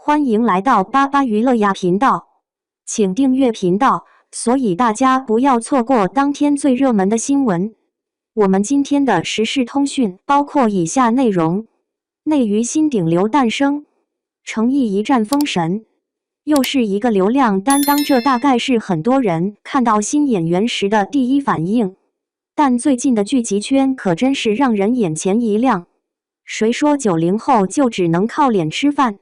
欢迎来到巴巴娱乐呀频道，请订阅频道，所以大家不要错过当天最热门的新闻。我们今天的时事通讯包括以下内容：内娱新顶流诞生，诚意一战封神，又是一个流量担当，这大概是很多人看到新演员时的第一反应。但最近的剧集圈可真是让人眼前一亮。谁说90后就只能靠脸吃饭？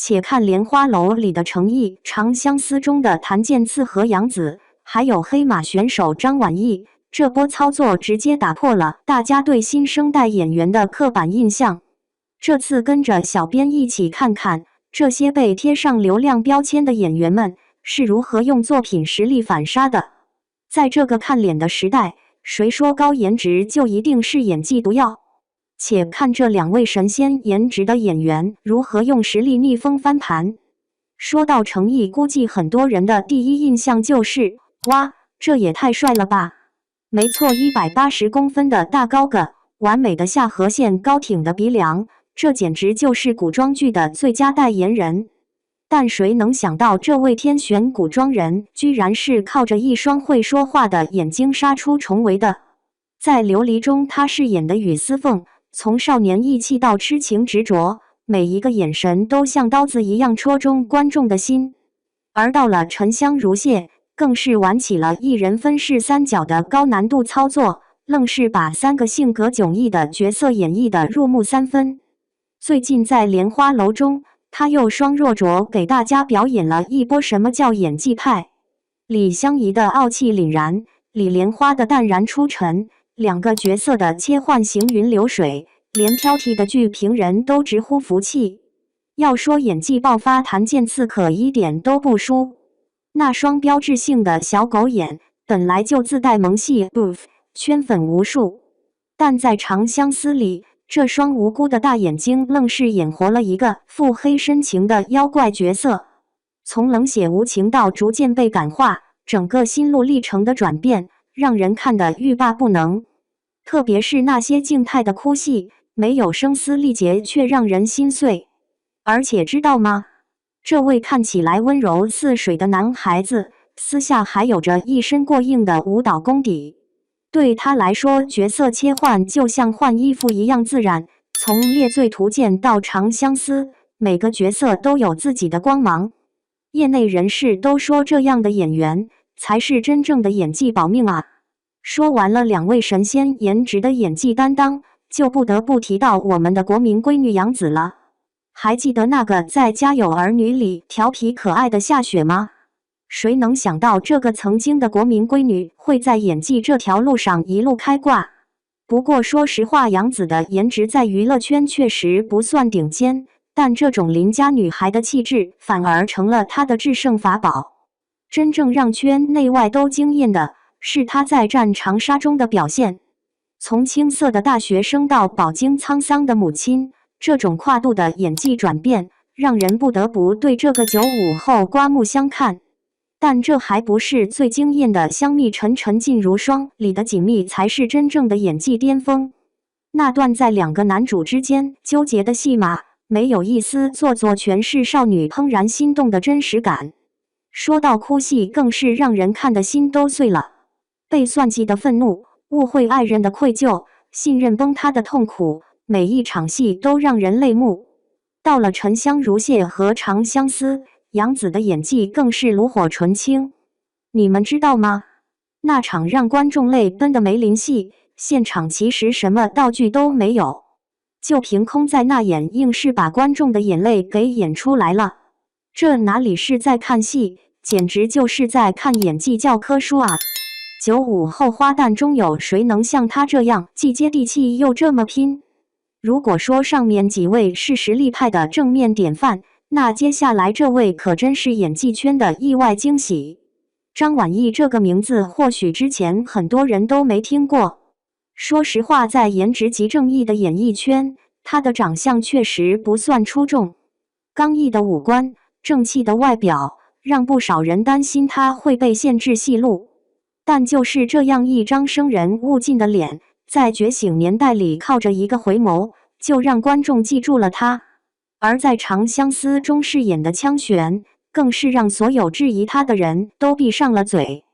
且看《莲花楼》里的程毅，《长相思》中的谭健次和杨紫，还有黑马选手张晚意，这波操作直接打破了大家对新生代演员的刻板印象。这次跟着小编一起看看这些被贴上流量标签的演员们是如何用作品实力反杀的。在这个看脸的时代，谁说高颜值就一定是演技毒药？且看这两位神仙颜值的演员如何用实力逆风翻盘。说到程毅，估计很多人的第一印象就是哇，这也太帅了吧！没错，180公分的大高个，完美的下颌线，高挺的鼻梁，这简直就是古装剧的最佳代言人。但谁能想到，这位天选古装人居然是靠着一双会说话的眼睛杀出重围的。在《琉璃》中，他饰演的雨丝凤，从少年义气到痴情执着，每一个眼神都像刀子一样戳中观众的心。而到了《沉香如屑》，更是玩起了一人分饰三角的高难度操作，愣是把3个性格迥异的角色演绎得入木三分。最近在《莲花楼》中，他又双若琢给大家表演了一波什么叫演技派。李香怡的傲气凛然，李莲花的淡然出尘，两个角色的切换行云流水，连挑剔的剧评人都直呼服气。要说演技爆发，谭健次可一点都不输。那双标志性的小狗眼本来就自带萌系 buff， 圈粉无数，但在《长相思》里，这双无辜的大眼睛愣是演活了一个腹黑深情的妖怪角色。从冷血无情到逐渐被感化，整个心路历程的转变让人看得欲罢不能。特别是那些静态的哭戏，没有声嘶力竭却让人心碎。而且知道吗？这位看起来温柔似水的男孩子，私下还有着一身过硬的舞蹈功底。对他来说，角色切换就像换衣服一样自然。从《猎罪图鉴》到《长相思》，每个角色都有自己的光芒。业内人士都说，这样的演员才是真正的演技保命啊！说完了两位神仙颜值的演技担当，就不得不提到我们的国民闺女杨紫了。还记得那个在《家有儿女》里调皮可爱的夏雪吗？谁能想到这个曾经的国民闺女会在演技这条路上一路开挂？不过说实话，杨紫的颜值在娱乐圈确实不算顶尖，但这种邻家女孩的气质反而成了她的制胜法宝。真正让圈内外都惊艳的是她在《战长沙》中的表现。从青涩的大学生到饱经沧桑的母亲，这种跨度的演技转变，让人不得不对这个95后刮目相看。但这还不是最惊艳的，香蜜沉沉烬如霜里的锦觅才是真正的演技巅峰。那段在两个男主之间纠结的戏码，没有一丝做作，全是少女怦然心动的真实感。说到哭戏，更是让人看得心都碎了。被算计的愤怒，误会爱人的愧疚，信任崩塌的痛苦，每一场戏都让人泪目。到了《沉香如屑》和《长相思》，杨紫的演技更是炉火纯青。你们知道吗？那场让观众泪奔的梅林戏，现场其实什么道具都没有，就凭空在那演，硬是把观众的眼泪给演出来了。这哪里是在看戏，简直就是在看演技教科书啊！95后花旦中有谁能像他这样既接地气又这么拼？如果说上面几位是实力派的正面典范，那接下来这位可真是演技圈的意外惊喜。张晚意这个名字或许之前很多人都没听过。说实话，在颜值极正义的演艺圈，她的长相确实不算出众。刚毅的五官，正气的外表，让不少人担心她会被限制戏路。但就是这样一张生人勿近的脸，在觉醒年代里靠着一个回眸，就让观众记住了她。而在《长相思》中饰演的枪玄，更是让所有质疑他的人都闭上了嘴。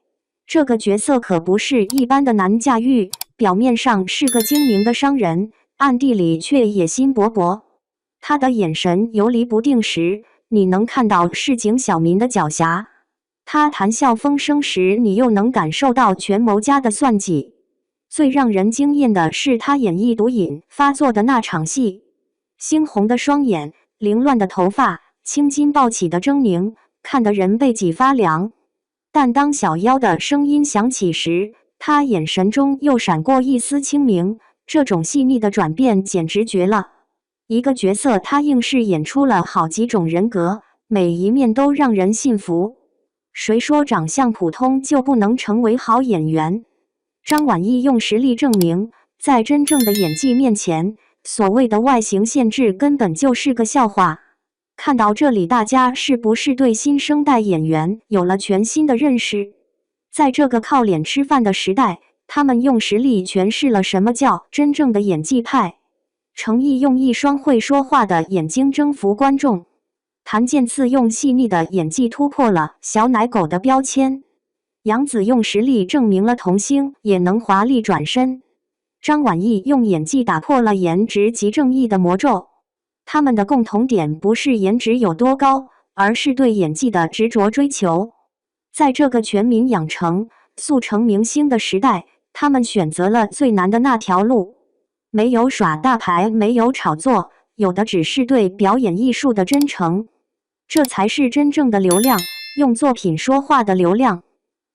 这个角色可不是一般的难驾驭，表面上是个精明的商人，暗地里却野心勃勃。他的眼神游离不定时，你能看到市井小民的狡黠；他谈笑风生时，你又能感受到权谋家的算计。最让人惊艳的是他演绎毒瘾发作的那场戏，猩红的双眼，凌乱的头发，青筋暴起的狰狞，看得人背脊发凉。但当小妖的声音响起时，他眼神中又闪过一丝清明，这种细腻的转变简直绝了。一个角色他硬是演出了好几种人格，每一面都让人信服。谁说长相普通就不能成为好演员？张晚意用实力证明，在真正的演技面前，所谓的外形限制根本就是个笑话。看到这里，大家是不是对新生代演员有了全新的认识？在这个靠脸吃饭的时代，他们用实力诠释了什么叫真正的演技派。程毅用一双会说话的眼睛征服观众，谭健次用细腻的演技突破了小奶狗的标签，杨紫用实力证明了童星也能华丽转身，张晚意用演技打破了颜值即正义的魔咒。他们的共同点不是颜值有多高，而是对演技的执着追求。在这个全民养成、速成明星的时代，他们选择了最难的那条路。没有耍大牌，没有炒作，有的只是对表演艺术的真诚。这才是真正的流量，用作品说话的流量。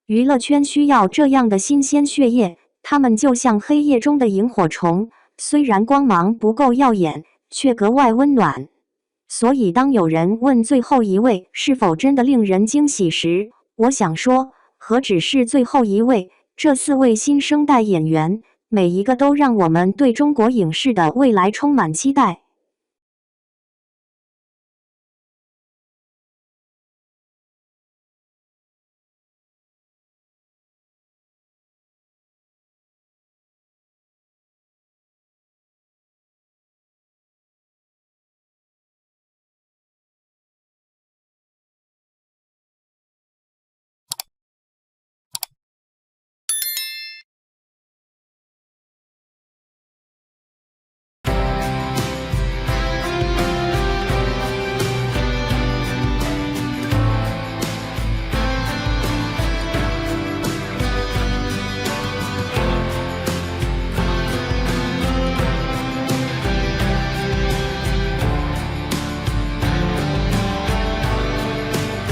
娱乐圈需要这样的新鲜血液，他们就像黑夜中的萤火虫，虽然光芒不够耀眼，却格外温暖。所以当有人问最后一位是否真的令人惊喜时，我想说，何止是最后一位，这4位新生代演员，每一个都让我们对中国影视的未来充满期待。